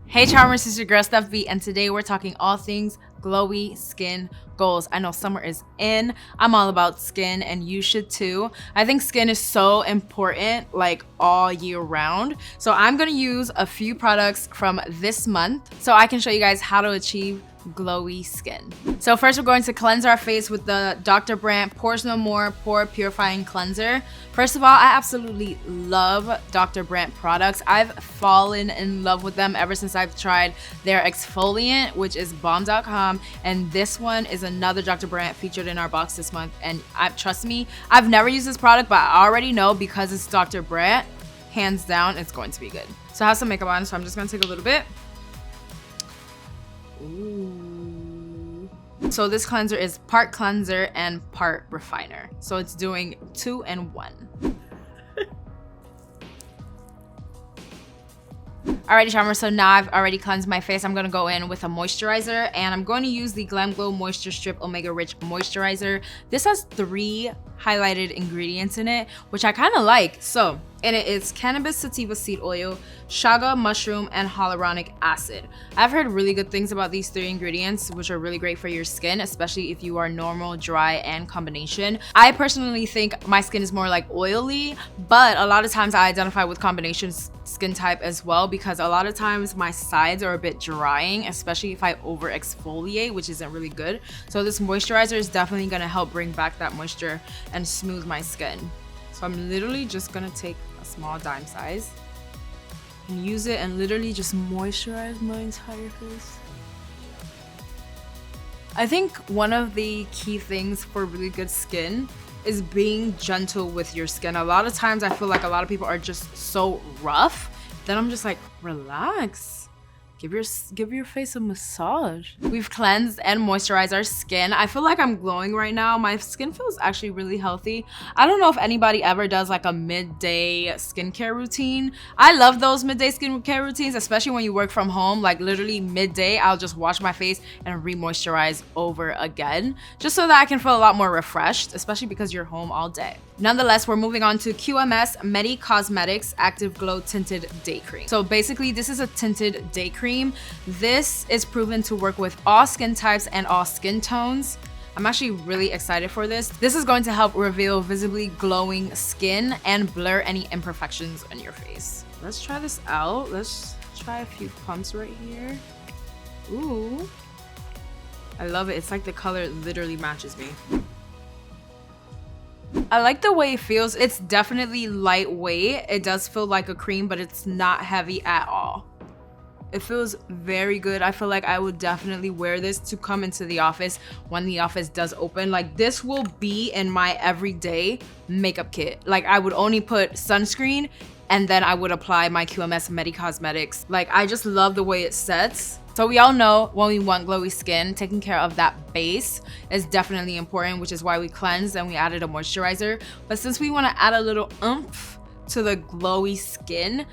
Hey Charmers, it's your girl Steph B, and today we're talking all things glowy skin goals. I know summer is in. I'm all about skin, and you should too. I think skin is so important like all year round. So I'm gonna use a few products from this month so I can show you guys how to achieve glowy skin. So first we're going to cleanse our face with the Dr. Brandt Pores No More Pore Purifying Cleanser. First of all, I absolutely love Dr. Brandt products. I've fallen in love with them ever since I've tried their exfoliant, which is bomb.com, and this one is another Dr. Brandt featured in our box this month. And trust me, I've never used this product, but I already know because it's Dr. Brandt, hands down, it's going to be good. So I have some makeup on, so I'm just gonna take a little bit. Ooh. So this cleanser is part cleanser and part refiner. So it's doing 2 in 1. Alrighty, Charmer, so now I've already cleansed my face. I'm gonna go in with a moisturizer, and I'm going to use the GLAMGLOW Moisture Strip Omega Rich Moisturizer. This has 3 highlighted ingredients in it, which I kind of like. So in it is cannabis sativa seed oil, chaga mushroom, and hyaluronic acid. I've heard really good things about these 3 ingredients, which are really great for your skin, especially if you are normal, dry, and combination. I personally think my skin is more like oily, but a lot of times I identify with combination skin type as well, because a lot of times my sides are a bit drying, especially if I over exfoliate, which isn't really good. So this moisturizer is definitely gonna help bring back that moisture and smooth my skin. So I'm literally just gonna take a small dime size and use it and literally just moisturize my entire face. I think one of the key things for really good skin is being gentle with your skin. A lot of times I feel like a lot of people are just so rough. Then I'm just like, relax. Give your face a massage. We've cleansed and moisturized our skin. I feel like I'm glowing right now. My skin feels actually really healthy. I don't know if anybody ever does like a midday skincare routine. I love those midday skincare routines, especially when you work from home. Like literally midday, I'll just wash my face and re-moisturize over again, just so that I can feel a lot more refreshed, especially because you're home all day. Nonetheless, we're moving on to QMS Medicosmetics Active Glow Tinted Day Cream. So basically, this is a tinted day cream. This is proven to work with all skin types and all skin tones. I'm actually really excited for this. This is going to help reveal visibly glowing skin and blur any imperfections on your face. Let's try this out. Let's try a few pumps right here. Ooh, I love it. It's like the color literally matches me. I like the way it feels. It's definitely lightweight. It does feel like a cream, but it's not heavy at all. It feels very good. I feel like I would definitely wear this to come into the office when the office does open. Like this will be in my everyday makeup kit. Like I would only put sunscreen and then I would apply my QMS Medicosmetics. Like I just love the way it sets. So we all know when we want glowy skin, taking care of that base is definitely important, which is why we cleansed and we added a moisturizer. But since we want to add a little oomph to the glowy skin,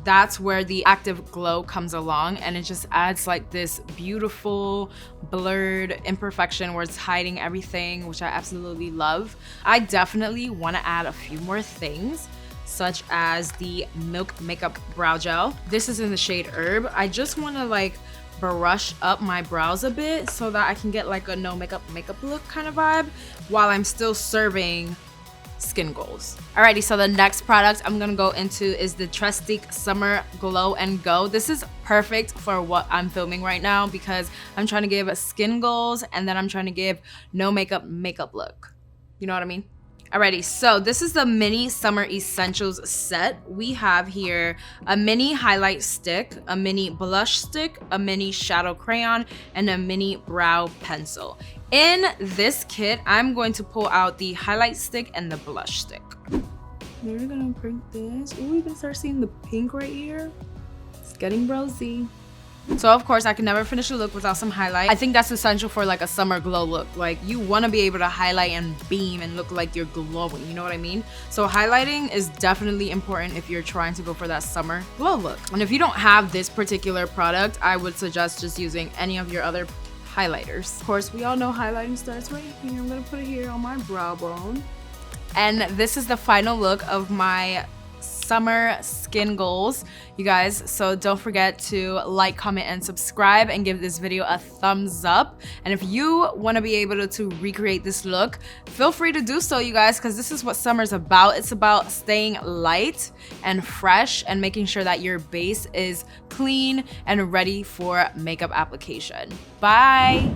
that's where the Active Glow comes along, and it just adds like this beautiful blurred imperfection where it's hiding everything, which I absolutely love. I definitely want to add a few more things, such as the Milk Makeup Brow Gel. This is in the shade Herb. I just want to like brush up my brows a bit so that I can get like a no makeup look kind of vibe while I'm still serving skin goals. Alrighty, so the next product I'm gonna go into is the trèStiQue Summer Glow and Go. This is perfect for what I'm filming right now because I'm trying to give a skin goals and then I'm trying to give no makeup look. You know what I mean? Alrighty, so this is the mini summer essentials set. We have here a mini highlight stick, a mini blush stick, a mini shadow crayon, and a mini brow pencil. In this kit, I'm going to pull out the highlight stick and the blush stick. We're gonna print this. Oh, you can start seeing the pink right here. It's getting rosy. So of course I can never finish a look without some highlight. I think that's essential for like a summer glow look. Like you want to be able to highlight and beam and look like you're glowing, you know what I mean? So highlighting is definitely important if you're trying to go for that summer glow look. And if you don't have this particular product, I would suggest just using any of your other highlighters. Of course, we all know highlighting starts right here. I'm gonna put it here on my brow bone. And this is the final look of my summer skin goals, you guys. So don't forget to like, comment, and subscribe, and give this video a thumbs up. And if you want to be able to recreate this look, feel free to do so, you guys, because this is what summer's about. It's about staying light and fresh and making sure that your base is clean and ready for makeup application. Bye.